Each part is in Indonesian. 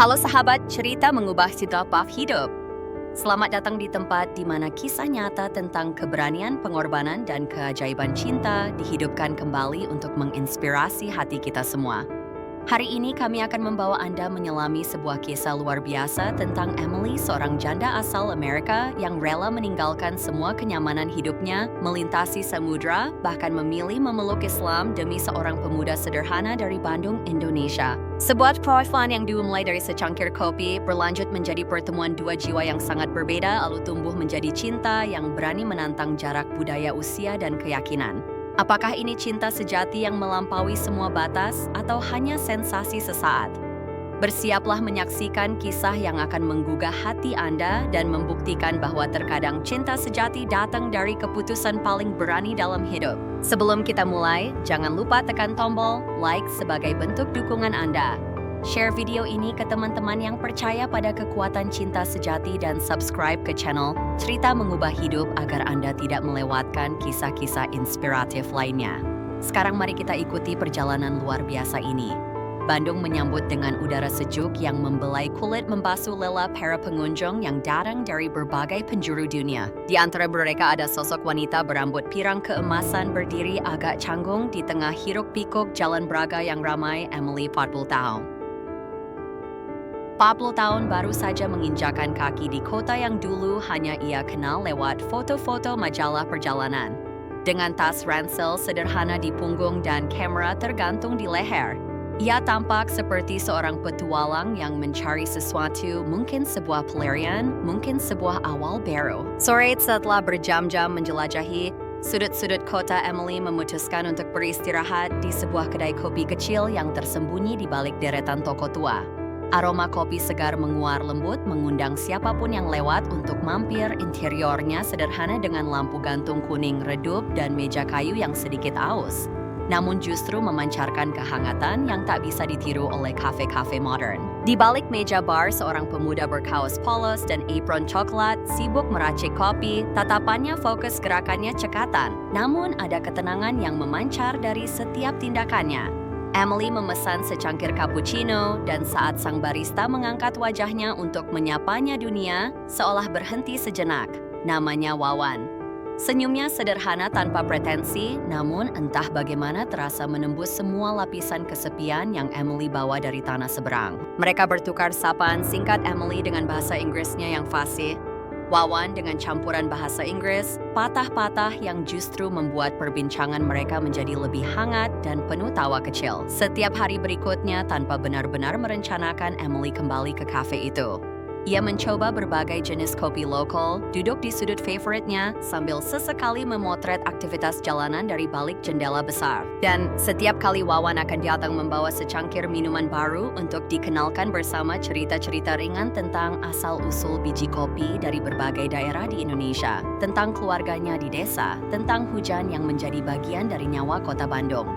Halo sahabat, cerita mengubah setiap hidup. Selamat datang di tempat di mana kisah nyata tentang keberanian, pengorbanan, dan keajaiban cinta dihidupkan kembali untuk menginspirasi hati kita semua. Hari ini kami akan membawa Anda menyelami sebuah kisah luar biasa tentang Emily, seorang janda asal Amerika yang rela meninggalkan semua kenyamanan hidupnya, melintasi samudra, bahkan memilih memeluk Islam demi seorang pemuda sederhana dari Bandung, Indonesia. Sebuah perjalanan yang dimulai dari secangkir kopi, berlanjut menjadi pertemuan dua jiwa yang sangat berbeda, lalu tumbuh menjadi cinta yang berani menantang jarak budaya, usia, dan keyakinan. Apakah ini cinta sejati yang melampaui semua batas atau hanya sensasi sesaat? Bersiaplah menyaksikan kisah yang akan menggugah hati Anda dan membuktikan bahwa terkadang cinta sejati datang dari keputusan paling berani dalam hidup. Sebelum kita mulai, jangan lupa tekan tombol like sebagai bentuk dukungan Anda. Share video ini ke teman-teman yang percaya pada kekuatan cinta sejati dan subscribe ke channel Cerita Mengubah Hidup agar Anda tidak melewatkan kisah-kisah inspiratif lainnya. Sekarang mari kita ikuti perjalanan luar biasa ini. Bandung menyambut dengan udara sejuk yang membelai kulit, membasuh lelah para pengunjung yang datang dari berbagai penjuru dunia. Di antara mereka ada sosok wanita berambut pirang keemasan berdiri agak canggung di tengah hiruk-pikuk Jalan Braga yang ramai, Emily 40 tahun. 40 tahun baru saja menginjakan kaki di kota yang dulu hanya ia kenal lewat foto-foto majalah perjalanan. Dengan tas ransel sederhana di punggung dan kamera tergantung di leher, ia tampak seperti seorang petualang yang mencari sesuatu, mungkin sebuah pelarian, mungkin sebuah awal baru. Sore setelah berjam-jam menjelajahi sudut-sudut kota, Emily memutuskan untuk beristirahat di sebuah kedai kopi kecil yang tersembunyi di balik deretan toko tua. Aroma kopi segar menguar lembut mengundang siapapun yang lewat untuk mampir. Interiornya sederhana dengan lampu gantung kuning redup dan meja kayu yang sedikit aus, namun justru memancarkan kehangatan yang tak bisa ditiru oleh kafe-kafe modern. Di balik meja bar, seorang pemuda berkaos polos dan apron coklat sibuk meracik kopi. Tatapannya fokus, gerakannya cekatan, namun ada ketenangan yang memancar dari setiap tindakannya. Emily memesan secangkir cappuccino dan saat sang barista mengangkat wajahnya untuk menyapanya, dunia seolah berhenti sejenak. Namanya Wawan. Senyumnya sederhana tanpa pretensi, namun entah bagaimana terasa menembus semua lapisan kesepian yang Emily bawa dari tanah seberang. Mereka bertukar sapaan singkat, Emily dengan bahasa Inggrisnya yang fasih, Wawan dengan campuran bahasa Inggris patah-patah yang justru membuat perbincangan mereka menjadi lebih hangat dan penuh tawa kecil. Setiap hari berikutnya, tanpa benar-benar merencanakan, Emily kembali ke kafe itu. Ia mencoba berbagai jenis kopi lokal, duduk di sudut favoritnya sambil sesekali memotret aktivitas jalanan dari balik jendela besar. Dan setiap kali Wawan akan datang membawa secangkir minuman baru untuk dikenalkan bersama cerita-cerita ringan tentang asal-usul biji kopi dari berbagai daerah di Indonesia, tentang keluarganya di desa, tentang hujan yang menjadi bagian dari nyawa kota Bandung.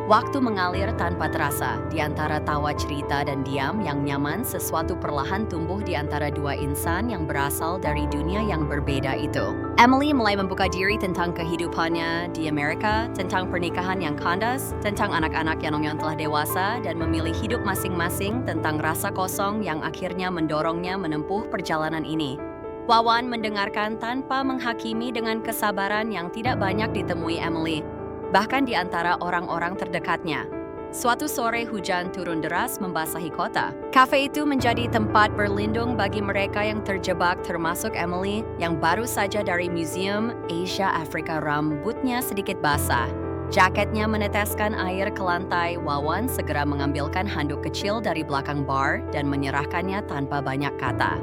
Waktu mengalir tanpa terasa, di antara tawa, cerita, dan diam yang nyaman, sesuatu perlahan tumbuh di antara dua insan yang berasal dari dunia yang berbeda itu. Emily mulai membuka diri tentang kehidupannya di Amerika, tentang pernikahan yang kandas, tentang anak-anak yang telah dewasa dan memilih hidup masing-masing, tentang rasa kosong yang akhirnya mendorongnya menempuh perjalanan ini. Wawan mendengarkan tanpa menghakimi dengan kesabaran yang tidak banyak ditemui Emily, bahkan di antara orang-orang terdekatnya. Suatu sore hujan turun deras membasahi kota. Kafe itu menjadi tempat berlindung bagi mereka yang terjebak, termasuk Emily yang baru saja dari Museum Asia Afrika. Rambutnya sedikit basah, jaketnya meneteskan air ke lantai. Wawan segera mengambilkan handuk kecil dari belakang bar dan menyerahkannya tanpa banyak kata.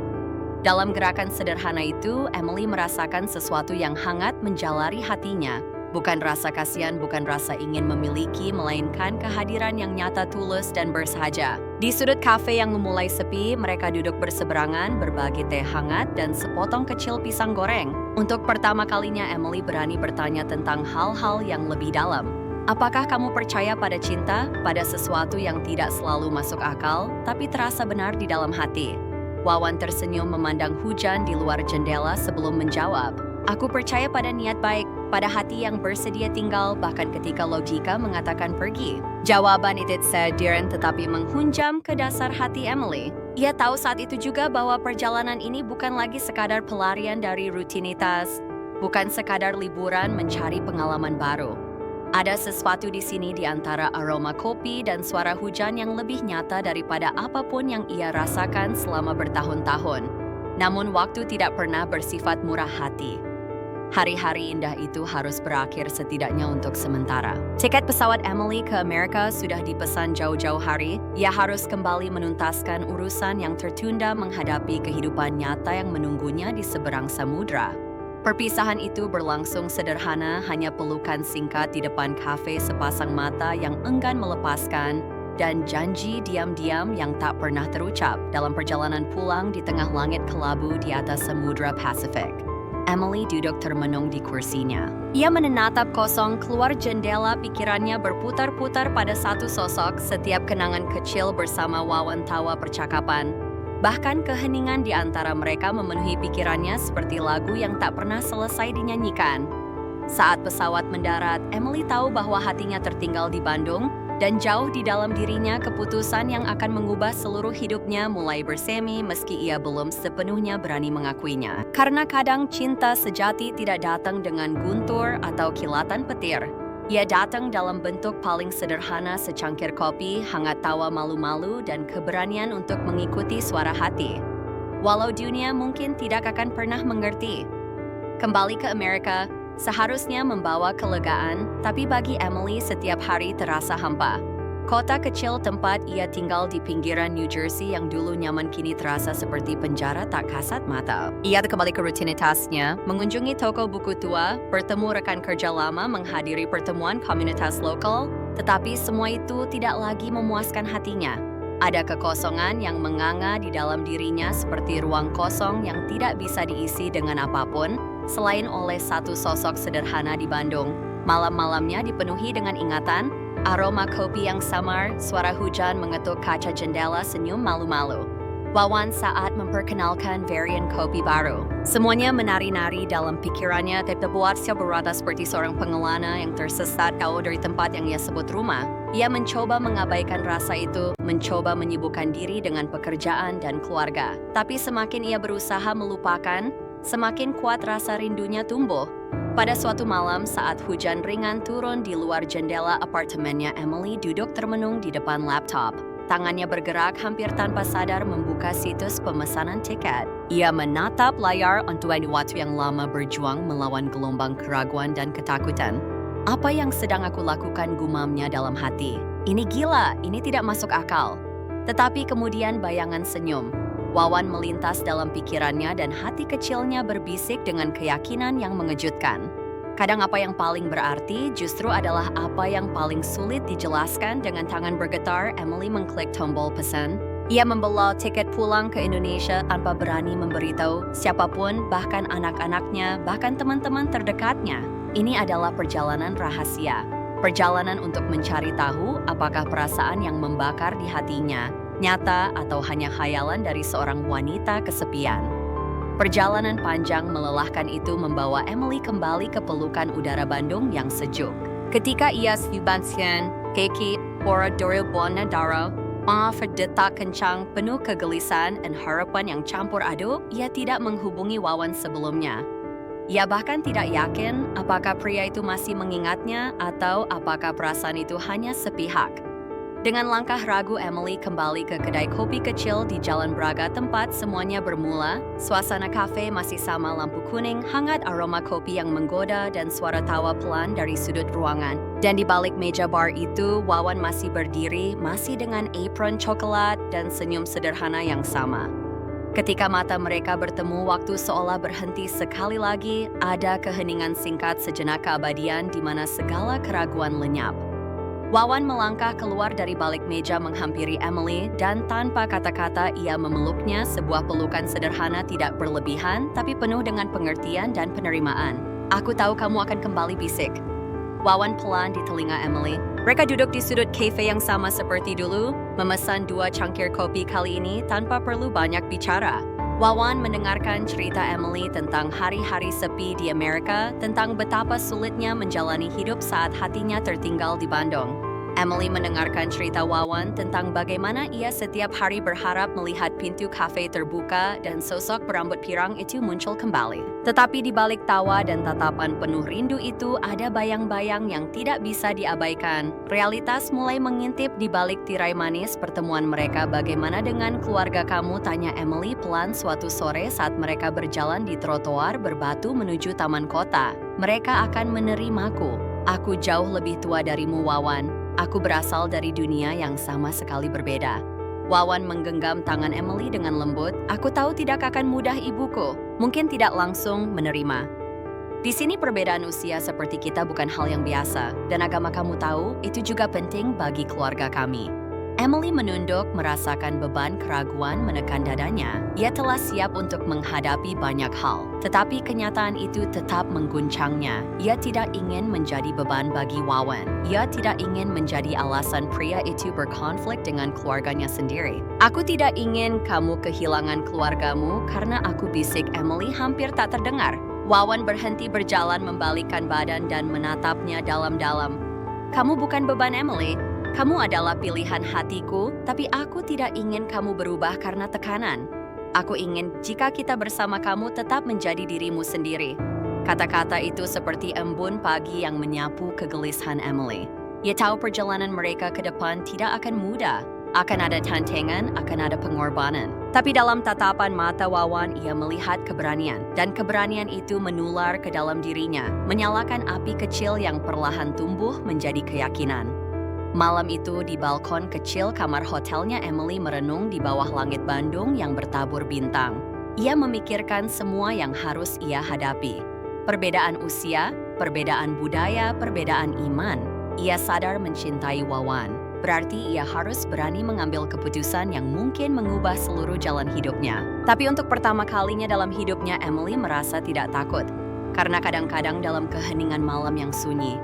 Dalam gerakan sederhana itu, Emily merasakan sesuatu yang hangat menjalari hatinya. Bukan rasa kasihan, bukan rasa ingin memiliki, melainkan kehadiran yang nyata, tulus, dan bersahaja. Di sudut kafe yang memulai sepi, mereka duduk berseberangan, berbagi teh hangat dan sepotong kecil pisang goreng. Untuk pertama kalinya, Emily berani bertanya tentang hal-hal yang lebih dalam. Apakah kamu percaya pada cinta, pada sesuatu yang tidak selalu masuk akal, tapi terasa benar di dalam hati? Wawan tersenyum memandang hujan di luar jendela sebelum menjawab, aku percaya pada niat baik. pada hati yang bersedia tinggal bahkan ketika logika mengatakan pergi. Jawaban itu sederhana tetapi menghunjam ke dasar hati Emily. Ia tahu saat itu juga bahwa perjalanan ini bukan lagi sekadar pelarian dari rutinitas, bukan sekadar liburan mencari pengalaman baru. Ada sesuatu di sini di antara aroma kopi dan suara hujan yang lebih nyata daripada apapun yang ia rasakan selama bertahun-tahun. Namun waktu tidak pernah bersifat murah hati. Hari-hari indah itu harus berakhir setidaknya untuk sementara. Tiket pesawat Emily ke Amerika sudah dipesan jauh-jauh hari. Ia harus kembali menuntaskan urusan yang tertunda menghadapi kehidupan nyata yang menunggunya di seberang samudra. Perpisahan itu berlangsung sederhana, hanya pelukan singkat di depan kafe sepasang mata yang enggan melepaskan, dan janji diam-diam yang tak pernah terucap dalam perjalanan pulang di tengah langit kelabu di atas Samudra Pasifik. Emily duduk termenung di kursinya. Ia menatap kosong keluar jendela, pikirannya berputar-putar pada satu sosok, setiap kenangan kecil bersama Wawan tawa percakapan. Bahkan keheningan di antara mereka memenuhi pikirannya seperti lagu yang tak pernah selesai dinyanyikan. Saat pesawat mendarat, Emily tahu bahwa hatinya tertinggal di Bandung, dan jauh di dalam dirinya keputusan yang akan mengubah seluruh hidupnya mulai bersemi meski ia belum sepenuhnya berani mengakuinya. Karena kadang cinta sejati tidak datang dengan guntur atau kilatan petir. Ia datang dalam bentuk paling sederhana, secangkir kopi, hangat tawa malu-malu, dan keberanian untuk mengikuti suara hati. Walau dunia mungkin tidak akan pernah mengerti. Kembali ke Amerika seharusnya membawa kelegaan, tapi bagi Emily setiap hari terasa hampa. Kota kecil tempat ia tinggal di pinggiran New Jersey yang dulu nyaman kini terasa seperti penjara tak kasat mata. Ia kembali ke rutinitasnya, mengunjungi toko buku tua, bertemu rekan kerja lama, menghadiri pertemuan komunitas lokal, tetapi semua itu tidak lagi memuaskan hatinya. Ada kekosongan yang menganga di dalam dirinya seperti ruang kosong yang tidak bisa diisi dengan apapun, selain oleh satu sosok sederhana di Bandung. Malam-malamnya dipenuhi dengan ingatan, aroma kopi yang samar, suara hujan mengetuk kaca jendela, senyum malu-malu. Wawan saat memperkenalkan varian kopi baru. Semuanya menari-nari dalam pikirannya, terbuat berata seperti seorang pengelana yang tersesat jauh dari tempat yang ia sebut rumah. Ia mencoba mengabaikan rasa itu, mencoba menyibukkan diri dengan pekerjaan dan keluarga. Tapi semakin ia berusaha melupakan, semakin kuat rasa rindunya tumbuh. Pada suatu malam saat hujan ringan turun di luar jendela apartemennya, Emily duduk termenung di depan laptop. Tangannya bergerak hampir tanpa sadar membuka situs pemesanan tiket. Ia menatap layar untuk waktu yang lama berjuang melawan gelombang keraguan dan ketakutan. Apa yang sedang aku lakukan, gumamnya dalam hati. Ini gila, ini tidak masuk akal. Tetapi kemudian bayangan senyum. Wawan melintas dalam pikirannya dan hati kecilnya berbisik dengan keyakinan yang mengejutkan. Kadang apa yang paling berarti justru adalah apa yang paling sulit dijelaskan. Dengan tangan bergetar, Emily mengklik tombol pesan. Ia membawa tiket pulang ke Indonesia tanpa berani memberitahu siapapun, bahkan anak-anaknya, bahkan teman-teman terdekatnya. Ini adalah perjalanan rahasia. Perjalanan untuk mencari tahu apakah perasaan yang membakar di hatinya nyata atau hanya khayalan dari seorang wanita kesepian. Perjalanan panjang melelahkan itu membawa Emily kembali ke pelukan udara Bandung yang sejuk. Ketika ia Sebastian, Keki, Pora Doribona Daro, detak kencang penuh kegelisahan dan harapan yang campur aduk, ia tidak menghubungi Wawan sebelumnya. Ia bahkan tidak yakin apakah pria itu masih mengingatnya atau apakah perasaan itu hanya sepihak. Dengan langkah ragu, Emily kembali ke kedai kopi kecil di Jalan Braga tempat semuanya bermula. Suasana kafe masih sama, lampu kuning, hangat aroma kopi yang menggoda, dan suara tawa pelan dari sudut ruangan. Dan di balik meja bar itu, Wawan masih berdiri, masih dengan apron coklat dan senyum sederhana yang sama. Ketika mata mereka bertemu, waktu seolah berhenti sekali lagi. Ada keheningan singkat, sejenak keabadian di mana segala keraguan lenyap. Wawan melangkah keluar dari balik meja menghampiri Emily, dan tanpa kata-kata ia memeluknya, sebuah pelukan sederhana tidak berlebihan tapi penuh dengan pengertian dan penerimaan. Aku tahu kamu akan kembali, bisik Wawan pelan di telinga Emily. Mereka duduk di sudut kafe yang sama seperti dulu, memesan 2 cangkir kopi kali ini tanpa perlu banyak bicara. Wawan mendengarkan cerita Emily tentang hari-hari sepi di Amerika, tentang betapa sulitnya menjalani hidup saat hatinya tertinggal di Bandung. Emily mendengarkan cerita Wawan tentang bagaimana ia setiap hari berharap melihat pintu kafe terbuka dan sosok berambut pirang itu muncul kembali. Tetapi di balik tawa dan tatapan penuh rindu itu ada bayang-bayang yang tidak bisa diabaikan. Realitas mulai mengintip di balik tirai manis pertemuan mereka. Bagaimana dengan keluarga kamu? Tanya Emily pelan suatu sore saat mereka berjalan di trotoar berbatu menuju taman kota. Mereka akan menerimaku. Aku jauh lebih tua darimu, Wawan. Aku berasal dari dunia yang sama sekali berbeda. Wawan menggenggam tangan Emily dengan lembut. Aku tahu tidak akan mudah, ibuku. Mungkin tidak langsung menerima. Di sini perbedaan usia seperti kita bukan hal yang biasa, dan agama kamu tahu, itu juga penting bagi keluarga kami. Emily menunduk, merasakan beban keraguan menekan dadanya. Ia telah siap untuk menghadapi banyak hal, tetapi kenyataan itu tetap mengguncangnya. Ia tidak ingin menjadi beban bagi Wawan. Ia tidak ingin menjadi alasan pria itu berkonflik dengan keluarganya sendiri. Aku tidak ingin kamu kehilangan keluargamu karena aku, bisik Emily hampir tak terdengar. Wawan berhenti berjalan, membalikkan badan dan menatapnya dalam-dalam. Kamu bukan beban, Emily. Kamu adalah pilihan hatiku, tapi aku tidak ingin kamu berubah karena tekanan. Aku ingin jika kita bersama kamu tetap menjadi dirimu sendiri. Kata-kata itu seperti embun pagi yang menyapu kegelisahan Emily. Ia tahu perjalanan mereka ke depan tidak akan mudah. Akan ada tantangan, akan ada pengorbanan. Tapi dalam tatapan mata Wawan, ia melihat keberanian. Dan keberanian itu menular ke dalam dirinya, menyalakan api kecil yang perlahan tumbuh menjadi keyakinan. Malam itu di balkon kecil kamar hotelnya, Emily merenung di bawah langit Bandung yang bertabur bintang. Ia memikirkan semua yang harus ia hadapi. Perbedaan usia, perbedaan budaya, perbedaan iman. Ia sadar mencintai Wawan. Berarti ia harus berani mengambil keputusan yang mungkin mengubah seluruh jalan hidupnya. Tapi untuk pertama kalinya dalam hidupnya, Emily merasa tidak takut. Karena kadang-kadang dalam keheningan malam yang sunyi,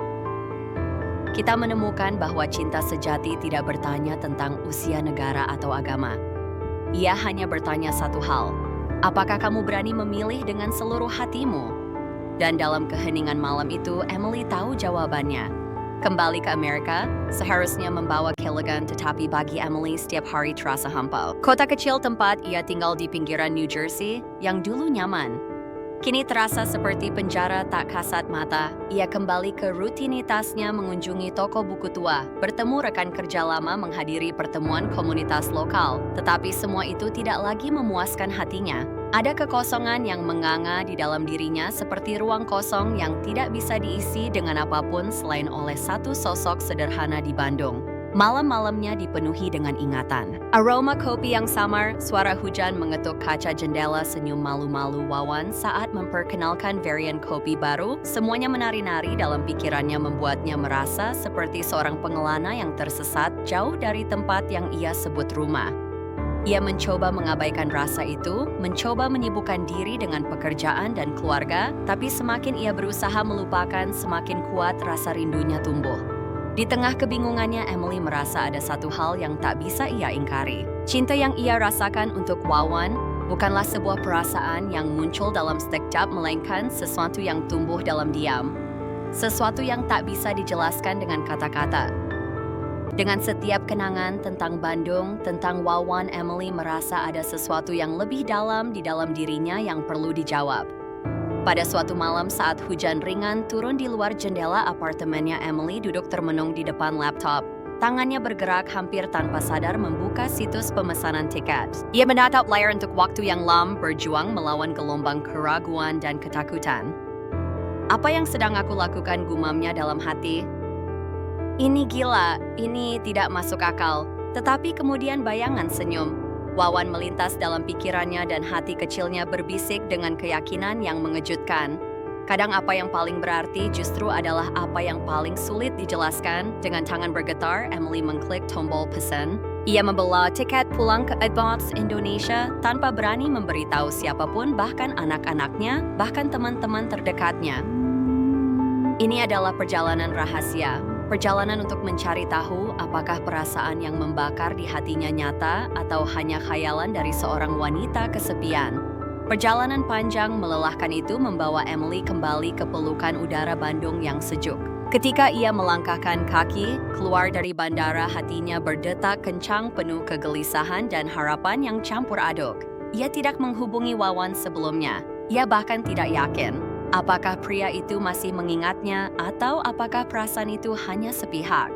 kita menemukan bahwa cinta sejati tidak bertanya tentang usia, negara, atau agama. Ia hanya bertanya satu hal, apakah kamu berani memilih dengan seluruh hatimu? Dan dalam keheningan malam itu, Emily tahu jawabannya. Kembali ke Amerika, seharusnya membawa kelegaan, tetapi bagi Emily setiap hari terasa hampa. Kota kecil tempat ia tinggal di pinggiran New Jersey, yang dulu nyaman, kini terasa seperti penjara tak kasat mata. Ia kembali ke rutinitasnya, mengunjungi toko buku tua, bertemu rekan kerja lama, menghadiri pertemuan komunitas lokal. Tetapi semua itu tidak lagi memuaskan hatinya. Ada kekosongan yang menganga di dalam dirinya, seperti ruang kosong yang tidak bisa diisi dengan apapun selain oleh satu sosok sederhana di Bandung. Malam-malamnya dipenuhi dengan ingatan. Aroma kopi yang samar, suara hujan mengetuk kaca jendela, senyum malu-malu Wawan saat memperkenalkan varian kopi baru. Semuanya menari-nari dalam pikirannya, membuatnya merasa seperti seorang pengelana yang tersesat jauh dari tempat yang ia sebut rumah. Ia mencoba mengabaikan rasa itu, mencoba menyibukkan diri dengan pekerjaan dan keluarga, tapi semakin ia berusaha melupakan, semakin kuat rasa rindunya tumbuh. Di tengah kebingungannya, Emily merasa ada satu hal yang tak bisa ia ingkari. Cinta yang ia rasakan untuk Wawan bukanlah sebuah perasaan yang muncul dalam sekejap, melainkan sesuatu yang tumbuh dalam diam. Sesuatu yang tak bisa dijelaskan dengan kata-kata. Dengan setiap kenangan tentang Bandung, tentang Wawan, Emily merasa ada sesuatu yang lebih dalam di dalam dirinya yang perlu dijawab. Pada suatu malam saat hujan ringan turun di luar jendela apartemennya, Emily duduk termenung di depan laptop. Tangannya bergerak hampir tanpa sadar membuka situs pemesanan tiket. Ia menatap layar untuk waktu yang lama, berjuang melawan gelombang keraguan dan ketakutan. Apa yang sedang aku lakukan, gumamnya dalam hati. Ini gila, ini tidak masuk akal. Tetapi kemudian bayangan senyum Wawan melintas dalam pikirannya dan hati kecilnya berbisik dengan keyakinan yang mengejutkan. Kadang apa yang paling berarti justru adalah apa yang paling sulit dijelaskan. Dengan tangan bergetar, Emily mengklik tombol pesan. Ia membeli tiket pulang ke Edbox, Indonesia tanpa berani memberitahu siapapun, bahkan anak-anaknya, bahkan teman-teman terdekatnya. Ini adalah perjalanan rahasia. Perjalanan untuk mencari tahu apakah perasaan yang membakar di hatinya nyata atau hanya khayalan dari seorang wanita kesepian. Perjalanan panjang melelahkan itu membawa Emily kembali ke pelukan udara Bandung yang sejuk. Ketika ia melangkahkan kaki keluar dari bandara, hatinya berdetak kencang penuh kegelisahan dan harapan yang campur aduk. Ia tidak menghubungi Wawan sebelumnya. Ia bahkan tidak yakin apakah pria itu masih mengingatnya atau apakah perasaan itu hanya sepihak.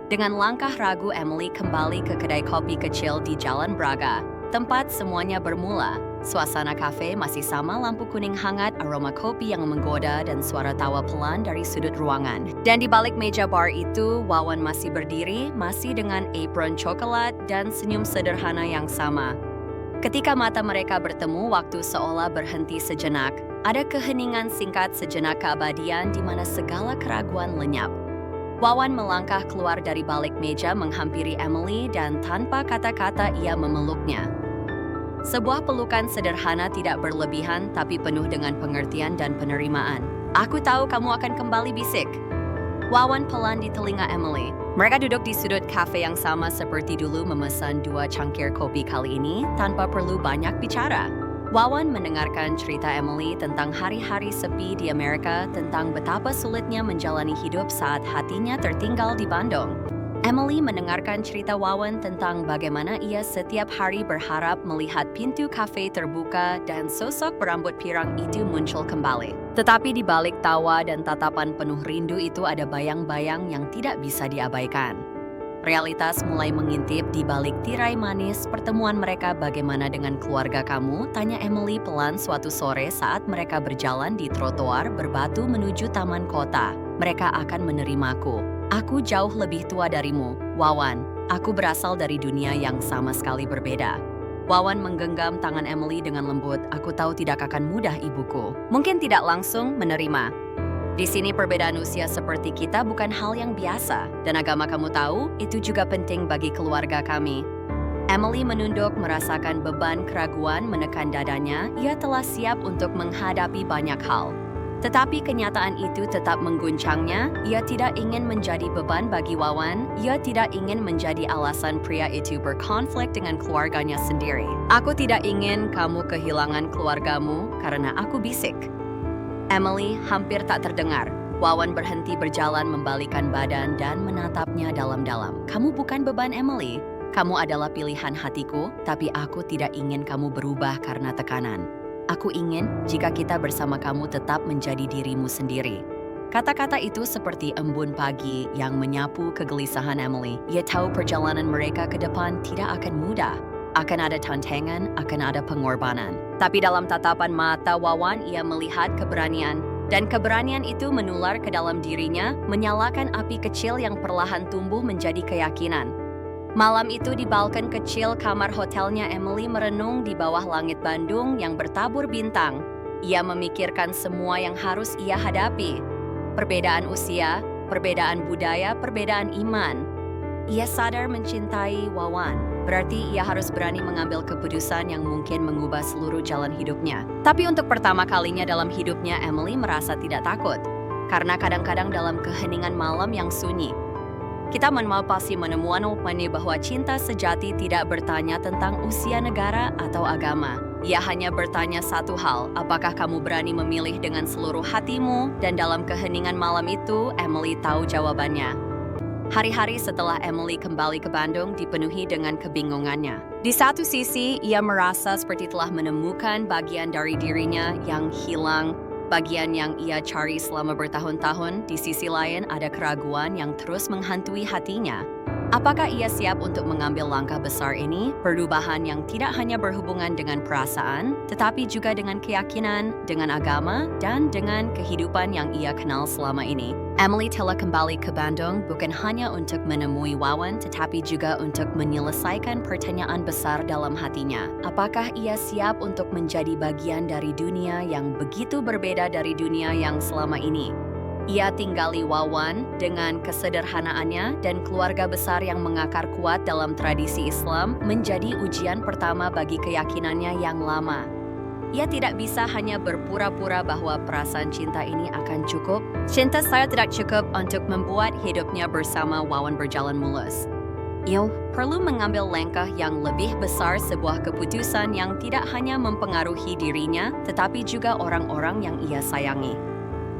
Dengan langkah ragu, Emily kembali ke kedai kopi kecil di Jalan Braga, tempat semuanya bermula. Suasana kafe masih sama, lampu kuning hangat, aroma kopi yang menggoda, dan suara tawa pelan dari sudut ruangan. Dan di balik meja bar itu, Wawan masih berdiri, masih dengan apron coklat dan senyum sederhana yang sama. Ketika mata mereka bertemu, waktu seolah berhenti sejenak. Ada keheningan singkat, sejenak keabadian di mana segala keraguan lenyap. Wawan melangkah keluar dari balik meja menghampiri Emily dan tanpa kata-kata ia memeluknya. Sebuah pelukan sederhana, tidak berlebihan tapi penuh dengan pengertian dan penerimaan. "Aku tahu kamu akan kembali," bisik Wawan pelan di telinga Emily. Mereka duduk di sudut kafe yang sama seperti dulu, memesan 2 cangkir kopi, kali ini tanpa perlu banyak bicara. Wawan mendengarkan cerita Emily tentang hari-hari sepi di Amerika, tentang betapa sulitnya menjalani hidup saat hatinya tertinggal di Bandung. Emily mendengarkan cerita Wawan tentang bagaimana ia setiap hari berharap melihat pintu kafe terbuka dan sosok berambut pirang itu muncul kembali. Tetapi di balik tawa dan tatapan penuh rindu itu ada bayang-bayang yang tidak bisa diabaikan. Realitas mulai mengintip di balik tirai manis pertemuan mereka. "Bagaimana dengan keluarga kamu?" tanya Emily pelan suatu sore saat mereka berjalan di trotoar berbatu menuju taman kota. "Mereka akan menerimaku. Aku jauh lebih tua darimu, Wawan. Aku berasal dari dunia yang sama sekali berbeda." Wawan menggenggam tangan Emily dengan lembut. "Aku tahu tidak akan mudah, ibuku." Mungkin tidak langsung menerima. "Di sini perbedaan usia seperti kita bukan hal yang biasa, dan agama kamu tahu, itu juga penting bagi keluarga kami." Emily menunduk, merasakan beban keraguan menekan dadanya. Ia telah siap untuk menghadapi banyak hal. Tetapi kenyataan itu tetap mengguncangnya. Ia tidak ingin menjadi beban bagi Wawan. Ia tidak ingin menjadi alasan pria itu berkonflik dengan keluarganya sendiri. "Aku tidak ingin kamu kehilangan keluargamu karena aku," bisik Emily hampir tak terdengar. Wawan berhenti berjalan, membalikan badan dan menatapnya dalam-dalam. "Kamu bukan beban, Emily. Kamu adalah pilihan hatiku, tapi aku tidak ingin kamu berubah karena tekanan. Aku ingin jika kita bersama kamu tetap menjadi dirimu sendiri." Kata-kata itu seperti embun pagi yang menyapu kegelisahan Emily. Ia tahu perjalanan mereka ke depan tidak akan mudah. Akan ada tantangan, akan ada pengorbanan. Tapi dalam tatapan mata Wawan, ia melihat keberanian. Dan keberanian itu menular ke dalam dirinya, menyalakan api kecil yang perlahan tumbuh menjadi keyakinan. Malam itu di balkon kecil kamar hotelnya, Emily merenung di bawah langit Bandung yang bertabur bintang. Ia memikirkan semua yang harus ia hadapi. Perbedaan usia, perbedaan budaya, perbedaan iman. Ia sadar mencintai Wawan, berarti ia harus berani mengambil keputusan yang mungkin mengubah seluruh jalan hidupnya. Tapi untuk pertama kalinya dalam hidupnya, Emily merasa tidak takut. Karena kadang-kadang dalam keheningan malam yang sunyi, kita pasti menemukan bahwa cinta sejati tidak bertanya tentang usia, negara, atau agama. Ia hanya bertanya satu hal, apakah kamu berani memilih dengan seluruh hatimu? Dan dalam keheningan malam itu, Emily tahu jawabannya. Hari-hari setelah Emily kembali ke Bandung dipenuhi dengan kebingungannya. Di satu sisi, ia merasa seperti telah menemukan bagian dari dirinya yang hilang, bagian yang ia cari selama bertahun-tahun. Di sisi lain, ada keraguan yang terus menghantui hatinya. Apakah ia siap untuk mengambil langkah besar ini? Perubahan yang tidak hanya berhubungan dengan perasaan, tetapi juga dengan keyakinan, dengan agama, dan dengan kehidupan yang ia kenal selama ini. Emily telah kembali ke Bandung bukan hanya untuk menemui Wawan, tetapi juga untuk menyelesaikan pertanyaan besar dalam hatinya. Apakah ia siap untuk menjadi bagian dari dunia yang begitu berbeda dari dunia yang selama ini? Ia tinggali Wawan dengan kesederhanaannya dan keluarga besar yang mengakar kuat dalam tradisi Islam menjadi ujian pertama bagi keyakinannya yang lama. Ia tidak bisa hanya berpura-pura bahwa perasaan cinta ini akan cukup. Cinta saya tidak cukup untuk membuat hidupnya bersama Wawan berjalan mulus. Ia perlu mengambil langkah yang lebih besar, sebuah keputusan yang tidak hanya mempengaruhi dirinya, tetapi juga orang-orang yang ia sayangi.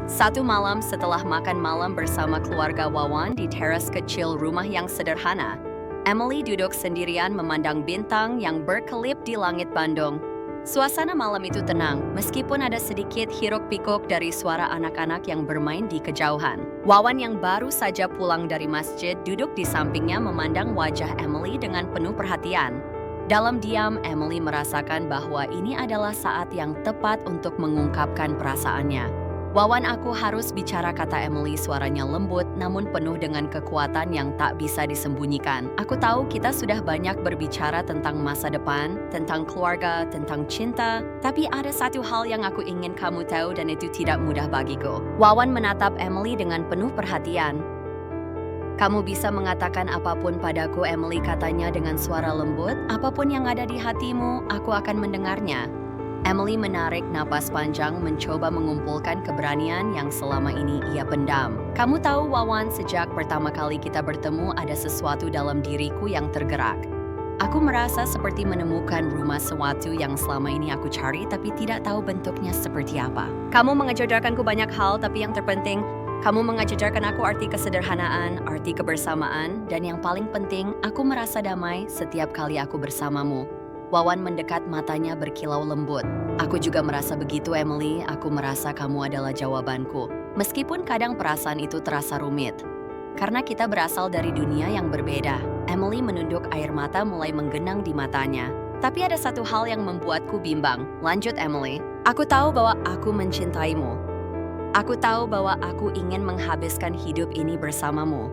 Satu malam setelah makan malam bersama keluarga Wawan di teras kecil rumah yang sederhana, Emily duduk sendirian memandang bintang yang berkelip di langit Bandung. Suasana malam itu tenang, meskipun ada sedikit hiruk-pikuk dari suara anak-anak yang bermain di kejauhan. Wawan yang baru saja pulang dari masjid duduk di sampingnya memandang wajah Emily dengan penuh perhatian. Dalam diam, Emily merasakan bahwa ini adalah saat yang tepat untuk mengungkapkan perasaannya. Wawan, aku harus bicara, kata Emily, suaranya lembut namun penuh dengan kekuatan yang tak bisa disembunyikan. Aku tahu kita sudah banyak berbicara tentang masa depan, tentang keluarga, tentang cinta, tapi ada satu hal yang aku ingin kamu tahu dan itu tidak mudah bagiku. Wawan menatap Emily dengan penuh perhatian. Kamu bisa mengatakan apapun padaku, Emily, katanya dengan suara lembut. Apapun yang ada di hatimu, aku akan mendengarnya. Emily menarik napas panjang, mencoba mengumpulkan keberanian yang selama ini ia pendam. Kamu tahu, Wawan, sejak pertama kali kita bertemu ada sesuatu dalam diriku yang tergerak. Aku merasa seperti menemukan rumah sesuatu yang selama ini aku cari tapi tidak tahu bentuknya seperti apa. Kamu mengajarkanku banyak hal, tapi yang terpenting, kamu mengajarkan aku arti kesederhanaan, arti kebersamaan, dan yang paling penting, aku merasa damai setiap kali aku bersamamu. Wawan mendekat, matanya berkilau lembut. Aku juga merasa begitu, Emily. Aku merasa kamu adalah jawabanku. Meskipun kadang perasaan itu terasa rumit. Karena kita berasal dari dunia yang berbeda. Emily menunduk, air mata mulai menggenang di matanya. Tapi ada satu hal yang membuatku bimbang. Lanjut, Emily. Aku tahu bahwa aku mencintaimu. Aku tahu bahwa aku ingin menghabiskan hidup ini bersamamu.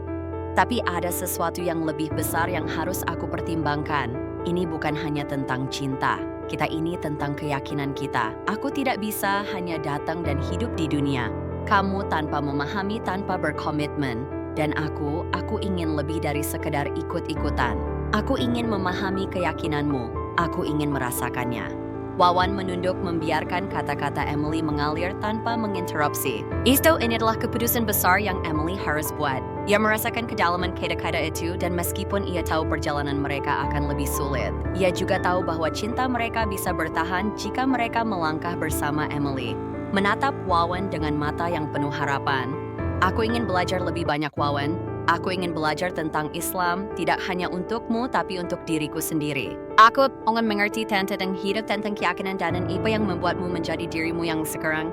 Tapi ada sesuatu yang lebih besar yang harus aku pertimbangkan. Ini bukan hanya tentang cinta. Kita ini tentang keyakinan kita. Aku tidak bisa hanya datang dan hidup di dunia. Kamu tanpa memahami, tanpa berkomitmen. Dan aku ingin lebih dari sekedar ikut-ikutan. Aku ingin memahami keyakinanmu. Aku ingin merasakannya. Wawan menunduk, membiarkan kata-kata Emily mengalir tanpa menginterupsi. Itu ini adalah keputusan besar yang Emily harus buat. Ia merasakan kedalaman kata-kata itu, dan meskipun ia tahu perjalanan mereka akan lebih sulit, ia juga tahu bahwa cinta mereka bisa bertahan jika mereka melangkah bersama Emily. Menatap Wawan dengan mata yang penuh harapan. Aku ingin belajar lebih banyak, Wawan. Aku ingin belajar tentang Islam, tidak hanya untukmu, tapi untuk diriku sendiri. Aku ingin mengerti tentang hidup, tentang keyakinan dan apa yang membuatmu menjadi dirimu yang sekarang.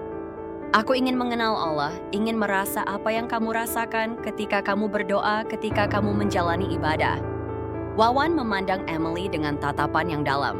Aku ingin mengenal Allah, ingin merasa apa yang kamu rasakan ketika kamu berdoa, ketika kamu menjalani ibadah. Wawan memandang Emily dengan tatapan yang dalam.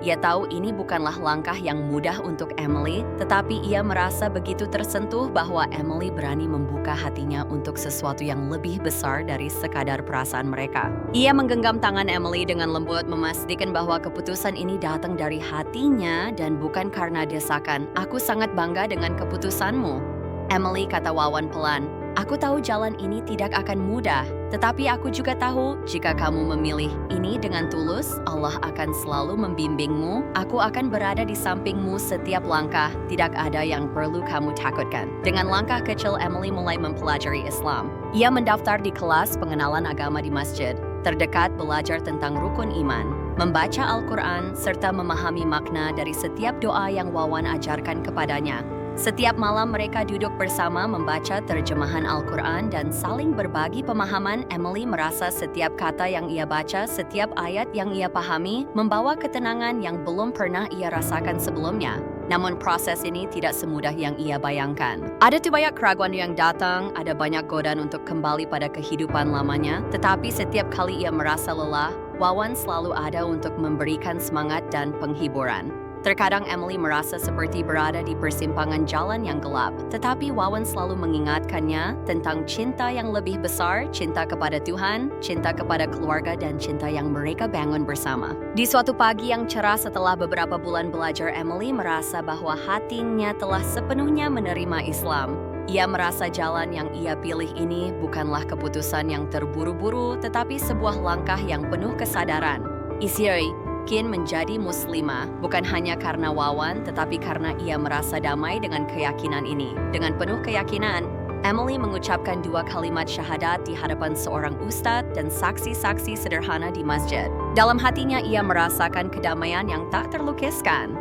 Ia tahu ini bukanlah langkah yang mudah untuk Emily, tetapi ia merasa begitu tersentuh bahwa Emily berani membuka hatinya untuk sesuatu yang lebih besar dari sekadar perasaan mereka. Ia menggenggam tangan Emily dengan lembut, memastikan bahwa keputusan ini datang dari hatinya dan bukan karena desakan. Aku sangat bangga dengan keputusanmu, Emily, kata Wawan pelan. Aku tahu jalan ini tidak akan mudah, tetapi aku juga tahu jika kamu memilih ini dengan tulus, Allah akan selalu membimbingmu. Aku akan berada di sampingmu setiap langkah, tidak ada yang perlu kamu takutkan. Dengan langkah kecil, Emily mulai mempelajari Islam. Ia mendaftar di kelas pengenalan agama di masjid, terdekat belajar tentang rukun iman, membaca Al-Quran, serta memahami makna dari setiap doa yang Wawan ajarkan kepadanya. Setiap malam mereka duduk bersama membaca terjemahan Al-Quran dan saling berbagi pemahaman. Emily merasa setiap kata yang ia baca, setiap ayat yang ia pahami, membawa ketenangan yang belum pernah ia rasakan sebelumnya. Namun proses ini tidak semudah yang ia bayangkan. Ada banyak keraguan yang datang, ada banyak godaan untuk kembali pada kehidupan lamanya, tetapi setiap kali ia merasa lelah, Wawan selalu ada untuk memberikan semangat dan penghiburan. Terkadang Emily merasa seperti berada di persimpangan jalan yang gelap, tetapi Wawan selalu mengingatkannya tentang cinta yang lebih besar, cinta kepada Tuhan, cinta kepada keluarga, dan cinta yang mereka bangun bersama. Di suatu pagi yang cerah setelah beberapa bulan belajar, Emily merasa bahwa hatinya telah sepenuhnya menerima Islam. Ia merasa jalan yang ia pilih ini bukanlah keputusan yang terburu-buru, tetapi sebuah langkah yang penuh kesadaran. Isioi, yakin menjadi muslimah, bukan hanya karena Wawan, tetapi karena ia merasa damai dengan keyakinan ini. Dengan penuh keyakinan, Emily mengucapkan 2 kalimat syahadat di hadapan seorang ustadz dan saksi-saksi sederhana di masjid. Dalam hatinya ia merasakan kedamaian yang tak terlukiskan.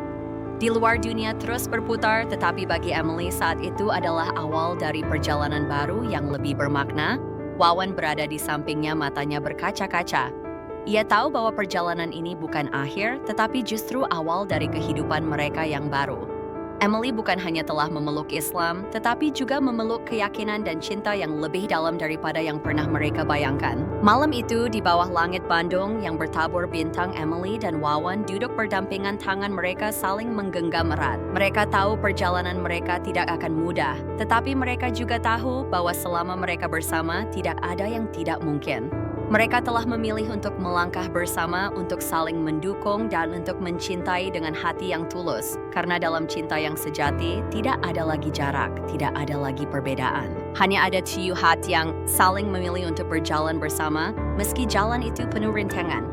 Di luar dunia terus berputar, tetapi bagi Emily saat itu adalah awal dari perjalanan baru yang lebih bermakna. Wawan berada di sampingnya, matanya berkaca-kaca. Ia tahu bahwa perjalanan ini bukan akhir, tetapi justru awal dari kehidupan mereka yang baru. Emily bukan hanya telah memeluk Islam, tetapi juga memeluk keyakinan dan cinta yang lebih dalam daripada yang pernah mereka bayangkan. Malam itu, di bawah langit Bandung yang bertabur bintang, Emily dan Wawan duduk berdampingan, tangan mereka saling menggenggam erat. Mereka tahu perjalanan mereka tidak akan mudah, tetapi mereka juga tahu bahwa selama mereka bersama, tidak ada yang tidak mungkin. Mereka telah memilih untuk melangkah bersama, untuk saling mendukung dan untuk mencintai dengan hati yang tulus. Karena dalam cinta yang sejati, tidak ada lagi jarak, tidak ada lagi perbedaan. Hanya ada 2 hati yang saling memilih untuk berjalan bersama, meski jalan itu penuh rintangan.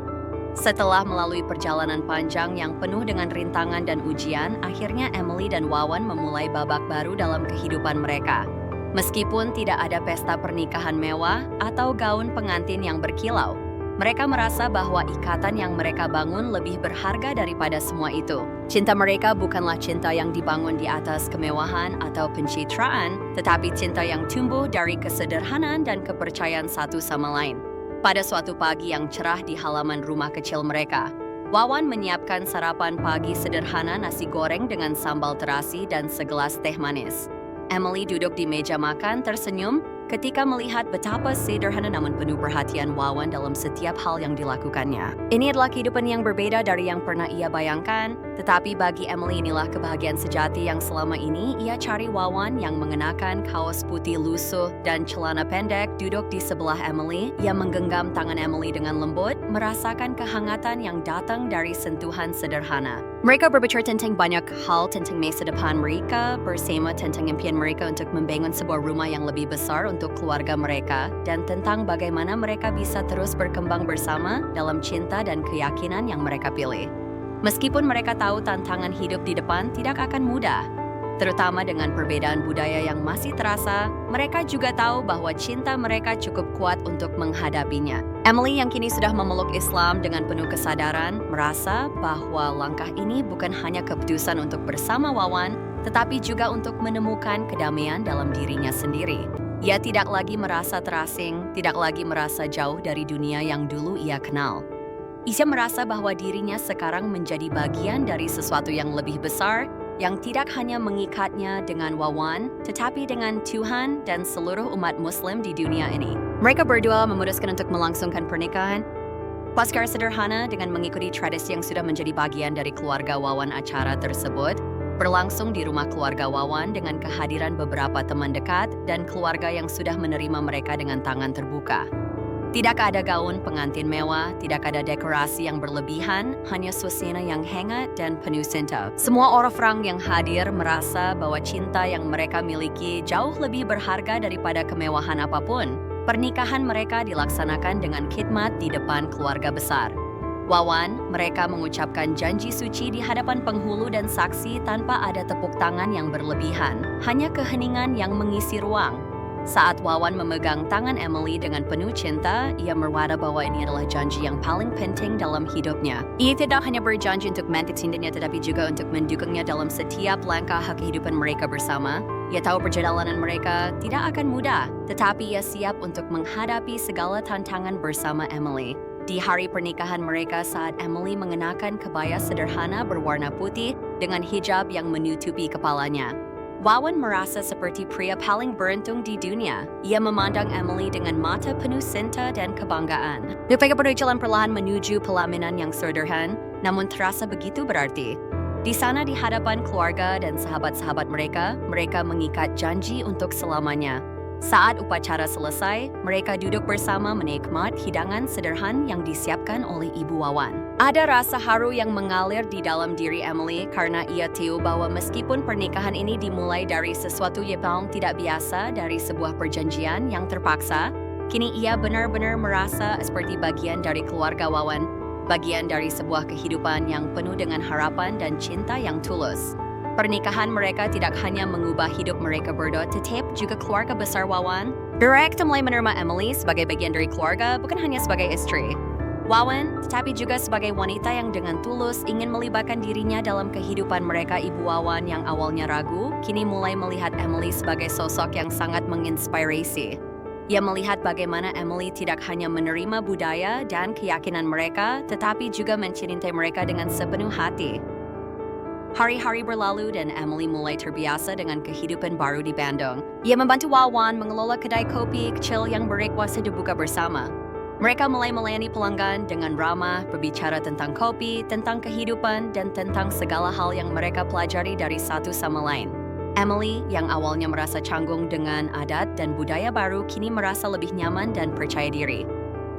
Setelah melalui perjalanan panjang yang penuh dengan rintangan dan ujian, akhirnya Emily dan Wawan memulai babak baru dalam kehidupan mereka. Meskipun tidak ada pesta pernikahan mewah atau gaun pengantin yang berkilau, mereka merasa bahwa ikatan yang mereka bangun lebih berharga daripada semua itu. Cinta mereka bukanlah cinta yang dibangun di atas kemewahan atau pencitraan, tetapi cinta yang tumbuh dari kesederhanaan dan kepercayaan satu sama lain. Pada suatu pagi yang cerah di halaman rumah kecil mereka, Wawan menyiapkan sarapan pagi sederhana, nasi goreng dengan sambal terasi dan segelas teh manis. Emily duduk di meja makan tersenyum ketika melihat betapa sederhana namun penuh perhatian Wawan dalam setiap hal yang dilakukannya. Ini adalah kehidupan yang berbeda dari yang pernah ia bayangkan, tetapi bagi Emily inilah kebahagiaan sejati yang selama ini ia cari. Wawan yang mengenakan kaos putih lusuh dan celana pendek duduk di sebelah Emily. Ia menggenggam tangan Emily dengan lembut, merasakan kehangatan yang datang dari sentuhan sederhana. Mereka berbicara tentang banyak hal, tentang masa depan mereka bersama, tentang impian mereka untuk membangun sebuah rumah yang lebih besar untuk keluarga mereka, dan tentang bagaimana mereka bisa terus berkembang bersama dalam cinta dan keyakinan yang mereka pilih. Meskipun mereka tahu tantangan hidup di depan tidak akan mudah, terutama dengan perbedaan budaya yang masih terasa, mereka juga tahu bahwa cinta mereka cukup kuat untuk menghadapinya. Emily yang kini sudah memeluk Islam dengan penuh kesadaran, merasa bahwa langkah ini bukan hanya keputusan untuk bersama Wawan, tetapi juga untuk menemukan kedamaian dalam dirinya sendiri. Ia tidak lagi merasa terasing, tidak lagi merasa jauh dari dunia yang dulu ia kenal. Ia merasa bahwa dirinya sekarang menjadi bagian dari sesuatu yang lebih besar, yang tidak hanya mengikatnya dengan Wawan, tetapi dengan Tuhan dan seluruh umat Muslim di dunia ini. Mereka berdua memutuskan untuk melangsungkan pernikahan secara sederhana dengan mengikuti tradisi yang sudah menjadi bagian dari keluarga Wawan. Acara tersebut berlangsung di rumah keluarga Wawan dengan kehadiran beberapa teman dekat dan keluarga yang sudah menerima mereka dengan tangan terbuka. Tidak ada gaun pengantin mewah, tidak ada dekorasi yang berlebihan, hanya suasana yang hangat dan penuh cinta. Semua orang yang hadir merasa bahwa cinta yang mereka miliki jauh lebih berharga daripada kemewahan apapun. Pernikahan mereka dilaksanakan dengan khidmat di depan keluarga besar. Wawan, mereka mengucapkan janji suci di hadapan penghulu dan saksi tanpa ada tepuk tangan yang berlebihan, hanya keheningan yang mengisi ruang. Saat Wawan memegang tangan Emily dengan penuh cinta, ia merasa bahwa ini adalah janji yang paling penting dalam hidupnya. Ia tidak hanya berjanji untuk memetik cintanya, tetapi juga untuk mendukungnya dalam setiap langkah kehidupan mereka bersama. Ia tahu perjalanan mereka tidak akan mudah, tetapi ia siap untuk menghadapi segala tantangan bersama Emily. Di hari pernikahan mereka, saat Emily mengenakan kebaya sederhana berwarna putih dengan hijab yang menutupi kepalanya, Wawan merasa seperti pria paling beruntung di dunia. Ia memandang Emily dengan mata penuh cinta dan kebanggaan. Mereka berjalan perlahan menuju pelaminan yang sederhana, namun terasa begitu berarti. Di sana di hadapan keluarga dan sahabat-sahabat mereka, mereka mengikat janji untuk selamanya. Saat upacara selesai, mereka duduk bersama menikmati hidangan sederhana yang disiapkan oleh Ibu Wawan. Ada rasa haru yang mengalir di dalam diri Emily karena ia tahu bahwa meskipun pernikahan ini dimulai dari sesuatu yang tidak biasa, dari sebuah perjanjian yang terpaksa, kini ia benar-benar merasa seperti bagian dari keluarga Wawan. bagian dari sebuah kehidupan yang penuh dengan harapan dan cinta yang tulus. Pernikahan mereka tidak hanya mengubah hidup mereka berdua, tetapi juga keluarga besar Wawan. Direct mulai menerima Emily sebagai bagian dari keluarga, bukan hanya sebagai istri Wawan, tetapi juga sebagai wanita yang dengan tulus ingin melibatkan dirinya dalam kehidupan mereka. Ibu Wawan yang awalnya ragu, kini mulai melihat Emily sebagai sosok yang sangat menginspirasi. Ia melihat bagaimana Emily tidak hanya menerima budaya dan keyakinan mereka, tetapi juga mencintai mereka dengan sepenuh hati. Hari-hari berlalu dan Emily mulai terbiasa dengan kehidupan baru di Bandung. Ia membantu Wawan mengelola kedai kopi kecil yang berkuasa dibuka bersama. Mereka mulai melayani pelanggan dengan ramah, berbicara tentang kopi, tentang kehidupan, dan tentang segala hal yang mereka pelajari dari satu sama lain. Emily, yang awalnya merasa canggung dengan adat dan budaya baru, kini merasa lebih nyaman dan percaya diri.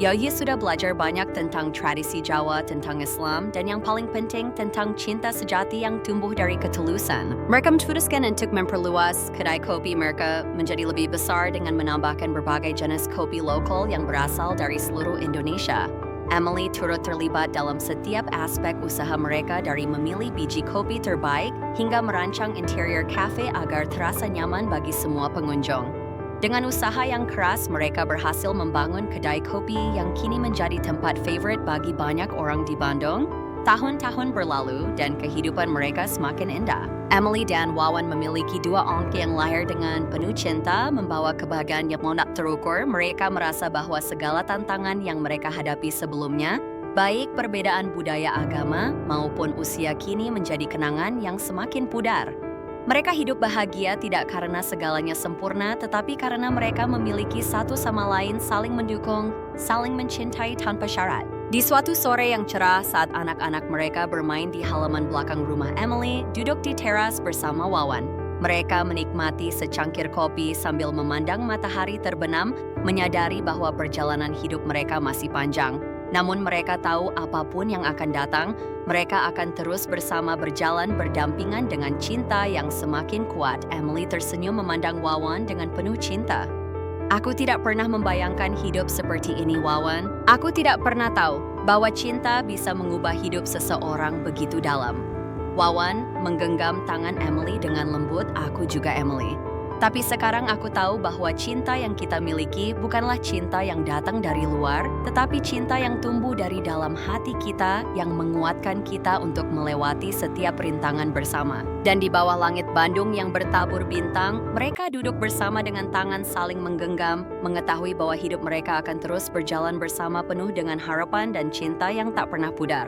Ia sudah belajar banyak tentang tradisi Jawa, tentang Islam, dan yang paling penting tentang cinta sejati yang tumbuh dari ketulusan. Mereka memutuskan untuk memperluas kedai kopi mereka menjadi lebih besar dengan menambahkan berbagai jenis kopi lokal yang berasal dari seluruh Indonesia. Emily turut terlibat dalam setiap aspek usaha mereka, dari memilih biji kopi terbaik hingga merancang interior cafe agar terasa nyaman bagi semua pengunjung. Dengan usaha yang keras, mereka berhasil membangun kedai kopi yang kini menjadi tempat favorit bagi banyak orang di Bandung. Tahun-tahun berlalu dan kehidupan mereka semakin indah. Emily dan Wawan memiliki dua anak yang lahir dengan penuh cinta, membawa kebahagiaan yang tak terukur. Mereka merasa bahwa segala tantangan yang mereka hadapi sebelumnya, baik perbedaan budaya, agama, maupun usia, kini menjadi kenangan yang semakin pudar. Mereka hidup bahagia tidak karena segalanya sempurna, tetapi karena mereka memiliki satu sama lain, saling mendukung, saling mencintai tanpa syarat. Di suatu sore yang cerah saat anak-anak mereka bermain di halaman belakang rumah Emily, duduk di teras bersama Wawan. Mereka menikmati secangkir kopi sambil memandang matahari terbenam, menyadari bahwa perjalanan hidup mereka masih panjang. Namun mereka tahu apapun yang akan datang, mereka akan terus bersama berjalan berdampingan dengan cinta yang semakin kuat. Emily tersenyum memandang Wawan dengan penuh cinta. Aku tidak pernah membayangkan hidup seperti ini, Wawan. Aku tidak pernah tahu bahwa cinta bisa mengubah hidup seseorang begitu dalam. Wawan menggenggam tangan Emily dengan lembut. Aku juga, Emily. Tapi sekarang aku tahu bahwa cinta yang kita miliki bukanlah cinta yang datang dari luar, tetapi cinta yang tumbuh dari dalam hati kita, yang menguatkan kita untuk melewati setiap rintangan bersama. Dan di bawah langit Bandung yang bertabur bintang, mereka duduk bersama dengan tangan saling menggenggam, mengetahui bahwa hidup mereka akan terus berjalan bersama penuh dengan harapan dan cinta yang tak pernah pudar.